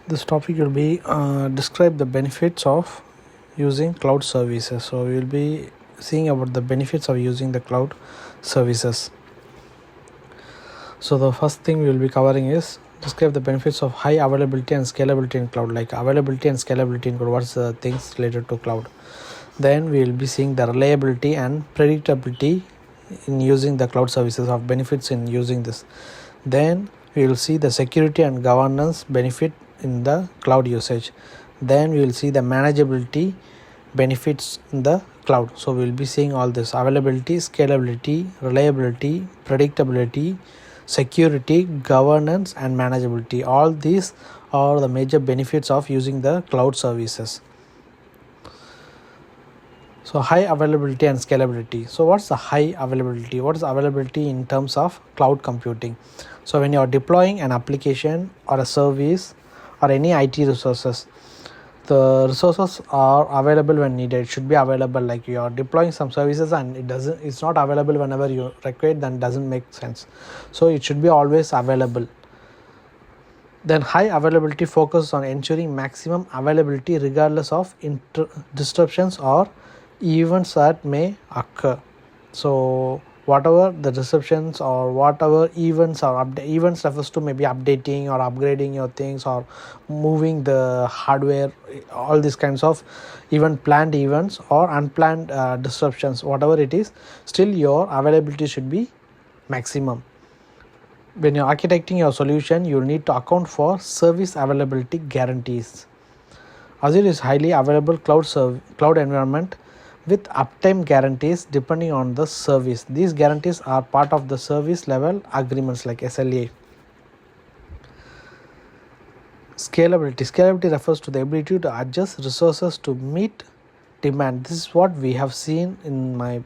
This topic will be describe the benefits of using cloud services. So we will be seeing about the benefits of using the cloud services. So the first thing we will be covering is describe the benefits of high availability and scalability in cloud. Like availability and scalability in cloud, what's the things related to cloud. Then we will be seeing the reliability and predictability in using the cloud services, of benefits in using this. Then we will see the security and governance benefit in the cloud usage. Then we will see the manageability benefits in the cloud. So we will be seeing all this: availability, scalability, reliability, predictability, security, governance, and manageability. All these are the major benefits of using the cloud services. So high availability and scalability. So what's the high availability? What is availability in terms of cloud computing? So when you are deploying an application or a service or any IT resources, the resources are available when needed. It should be available. Like you are deploying some services and it's not available whenever you require, then doesn't make sense. So it should be always available. Then high availability focuses on ensuring maximum availability regardless of disruptions or events that may occur. So whatever the disruptions or whatever events or events refers to maybe updating or upgrading your things or moving the hardware, all these kinds of even planned events or unplanned disruptions, whatever it is, still your availability should be maximum. When you're architecting your solution, you'll need to account for service availability guarantees. Azure is highly available cloud environment with uptime guarantees depending on the service. These guarantees are part of the service level agreements like SLA. Scalability refers to the ability to adjust resources to meet demand. This is what we have seen in my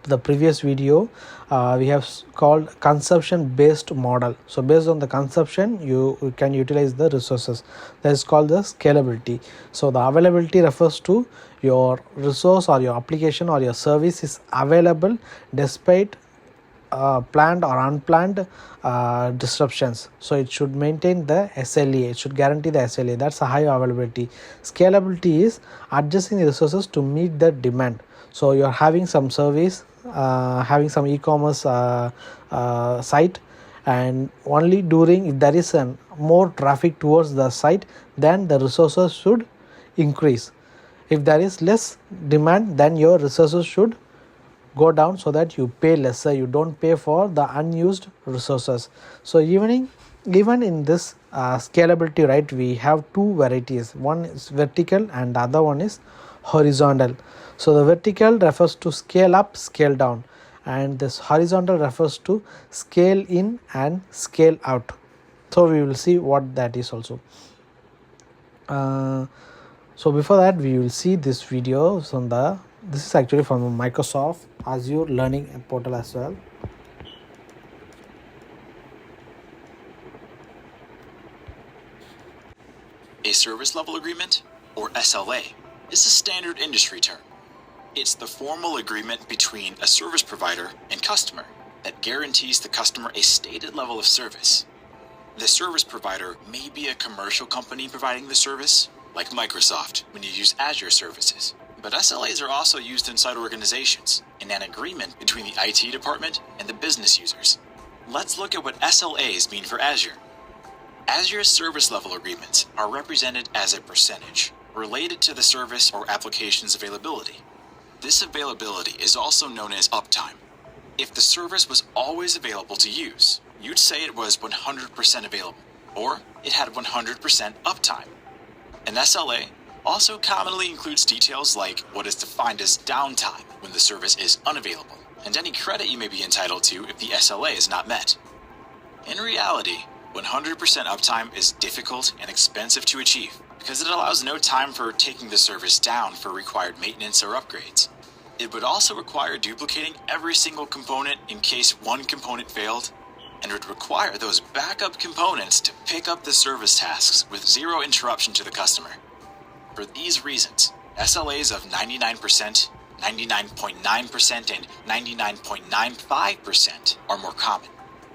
the previous video. We have called consumption based model. So based on the consumption, you can utilize the resources. That is called the scalability. So the availability refers to your resource or your application or your service is available despite planned or unplanned disruptions. So it should maintain the SLA, it should guarantee the SLA. That's a high availability. Scalability is adjusting the resources to meet the demand. So you're having some service, having some e-commerce site, and only during if there is more traffic towards the site, then the resources should increase. If there is less demand, then your resources should go down so that you pay lesser, you don't pay for the unused resources. So even in this scalability, right, we have two varieties. One is vertical and the other one is horizontal. So the vertical refers to scale up, scale down, and this horizontal refers to scale in and scale out. So we will see what that is also. So before that, we will see this video on this is actually from Microsoft Azure Learning Portal as well. A service level agreement, or SLA, is a standard industry term. It's the formal agreement between a service provider and customer that guarantees the customer a stated level of service. The service provider may be a commercial company providing the service, like Microsoft when you use Azure services. But SLAs are also used inside organizations in an agreement between the IT department and the business users. Let's look at what SLAs mean for Azure. Azure's service level agreements are represented as a percentage related to the service or application's availability. This availability is also known as uptime. If the service was always available to use, you'd say it was 100% available, or it had 100% uptime. An SLA also commonly includes details like what is defined as downtime when the service is unavailable, and any credit you may be entitled to if the SLA is not met. In reality, 100% uptime is difficult and expensive to achieve because it allows no time for taking the service down for required maintenance or upgrades. It would also require duplicating every single component in case one component failed, and would require those backup components to pick up the service tasks with zero interruption to the customer. For these reasons, SLAs of 99%, 99.9%, and 99.95% are more common.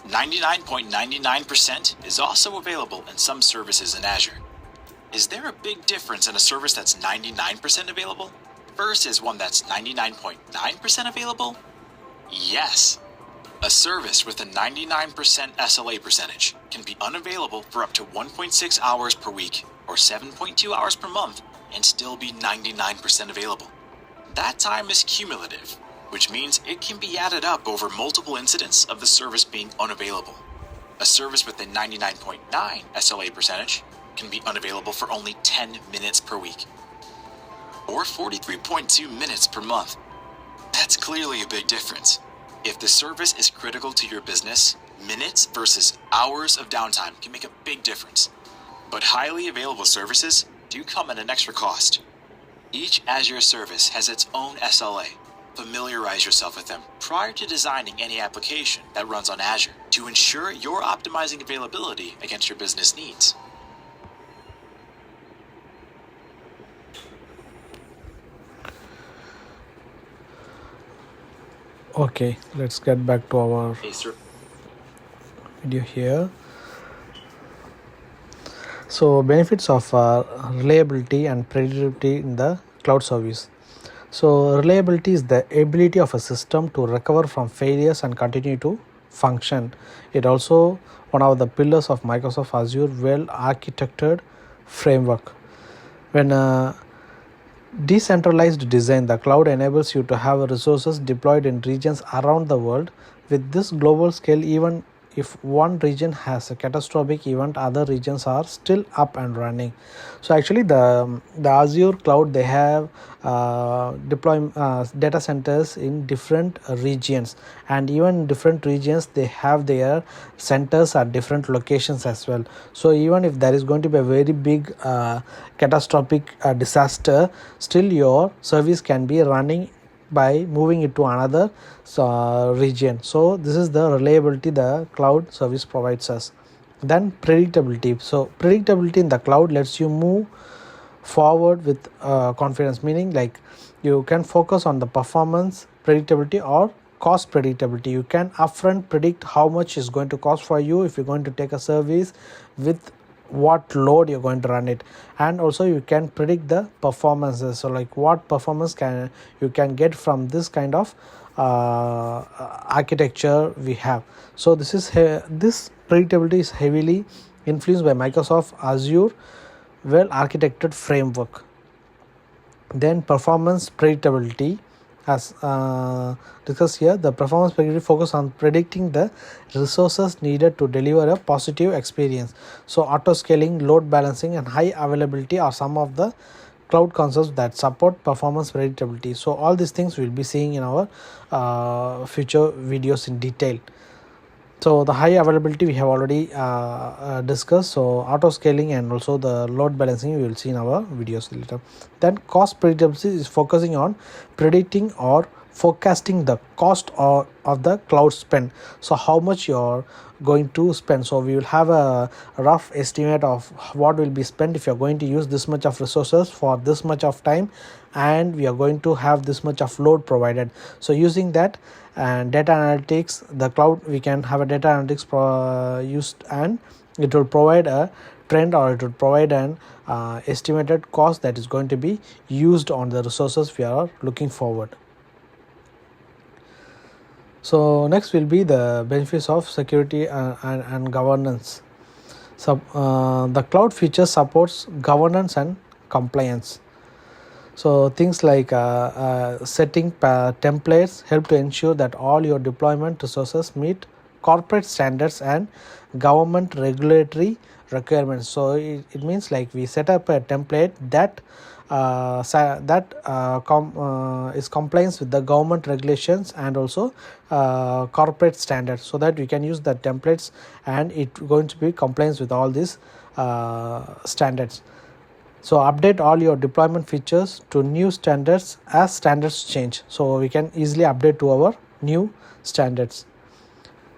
99.99% is also available in some services in Azure. Is there a big difference in a service that's 99% available versus one that's 99.9% available? Yes. A service with a 99% SLA percentage can be unavailable for up to 1.6 hours per week or 7.2 hours per month and still be 99% available. That time is cumulative, which means it can be added up over multiple incidents of the service being unavailable. A service with a 99.9 SLA percentage can be unavailable for only 10 minutes per week or 43.2 minutes per month. That's clearly a big difference. If the service is critical to your business, minutes versus hours of downtime can make a big difference. But highly available services do come at an extra cost. Each Azure service has its own SLA. Familiarize yourself with them prior to designing any application that runs on Azure to ensure you're optimizing availability against your business needs. Okay, let's get back to our video here. So benefits of reliability and predictability in the cloud service. So reliability is the ability of a system to recover from failures and continue to function. It also one of the pillars of Microsoft Azure well architected framework. When decentralized design, the cloud enables you to have resources deployed in regions around the world. With this global scale, even if one region has a catastrophic event, other regions are still up and running. So actually the Azure cloud, they have data centers in different regions, and even different regions they have their centers at different locations as well. So even if there is going to be a very big catastrophic disaster, still your service can be running by moving it to another region. So this is the reliability the cloud service provides us. Then predictability. So predictability in the cloud lets you move forward with confidence, meaning like you can focus on the performance predictability or cost predictability. You can upfront predict how much is going to cost for you if you're going to take a service, with what load you're going to run it, and also you can predict the performances. So like what performance you can get from this kind of architecture we have. So this predictability is heavily influenced by Microsoft Azure well architected framework. Then performance predictability, as discussed here, the performance predictability focus on predicting the resources needed to deliver a positive experience. So auto scaling, load balancing, and high availability are some of the cloud concepts that support performance predictability. So all these things we'll be seeing in our future videos in detail. So the high availability we have already discussed. So auto scaling and also the load balancing we will see in our videos later. Then cost predictability is focusing on predicting or forecasting the cost of the cloud spend. So how much you're going to spend. So we will have a rough estimate of what will be spent if you're going to use this much of resources for this much of time, and we are going to have this much of load provided. So using that and data analytics, the cloud, we can have a data analytics used, and it will provide a trend, or it will provide an estimated cost that is going to be used on the resources we are looking forward. So next will be the benefits of security and governance. So the cloud feature supports governance and compliance. So things like setting templates help to ensure that all your deployment resources meet corporate standards and government regulatory requirements. So it means like we set up a template that is compliance with the government regulations and also corporate standards, so that we can use the templates and it going to be compliance with all these standards. So update all your deployment features to new standards as standards change. So we can easily update to our new standards.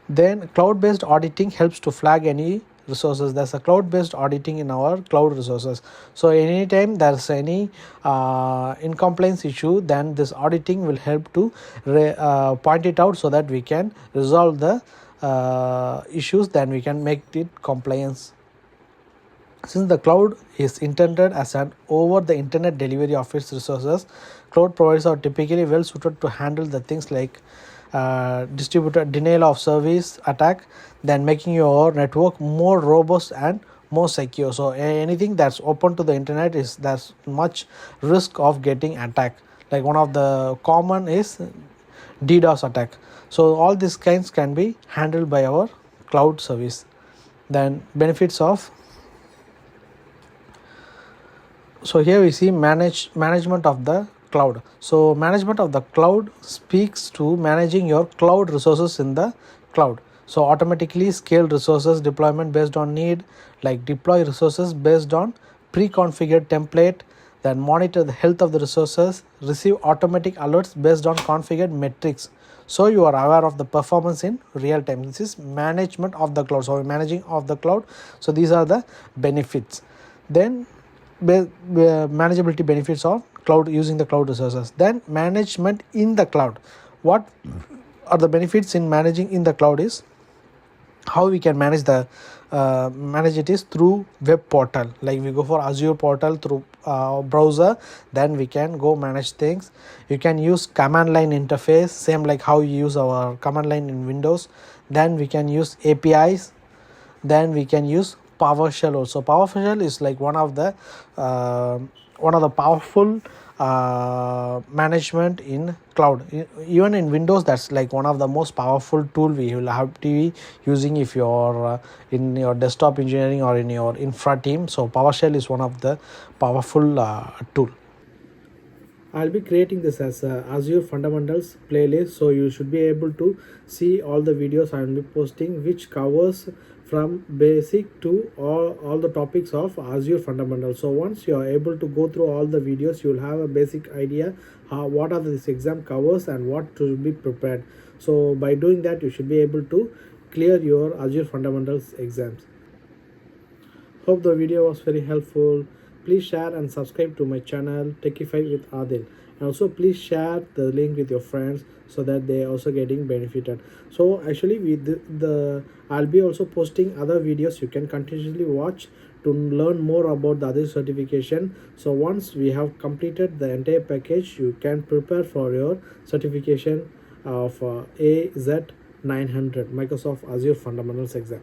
Then cloud-based auditing helps to flag any resources. There's a cloud-based auditing in our cloud resources. So anytime there's any incompliance issue, then this auditing will help to point it out so that we can resolve the issues, then we can make it compliance. Since the cloud is intended as an over the internet delivery of its resources, cloud providers are typically well suited to handle the things like distributed denial of service attack, then making your network more robust and more secure. So anything that's open to the internet is there's much risk of getting attacked. Like one of the common is DDoS attack. So all these kinds can be handled by our cloud service. Then benefits of, so here we see management of the cloud. So management of the cloud speaks to managing your cloud resources in the cloud. So automatically scale resources deployment based on need, like deploy resources based on pre-configured template, then monitor the health of the resources, receive automatic alerts based on configured metrics, so you are aware of the performance in real time. This is management of the cloud. So managing of the cloud, so these are the benefits. Then manageability benefits of cloud, using the cloud resources. Then management in the cloud, what are the benefits in managing in the cloud is how we can manage the manage it is through web portal. Like we go for Azure portal through browser, then we can go manage things. You can use command line interface, same like how you use our command line in Windows. Then we can use APIs. Then we can use PowerShell also. PowerShell is like one of the powerful management in cloud. Even in Windows, that's like one of the most powerful tool we will have to be using if you're in your desktop engineering or in your infra team. So PowerShell is one of the powerful tool. I'll be creating this as a Azure Fundamentals playlist, so you should be able to see all the videos I will be posting, which covers from basic to all the topics of Azure Fundamentals. So once you are able to go through all the videos, you will have a basic idea what are this exam covers and what to be prepared. So by doing that, you should be able to clear your Azure Fundamentals exams. Hope the video was very helpful. Please share and subscribe to my channel Techify with Adil, and also please share the link with your friends so that they also getting benefited. So actually with the I'll be also posting other videos you can continuously watch to learn more about the other certification. So once we have completed the entire package, you can prepare for your certification of AZ 900 Microsoft Azure Fundamentals exam.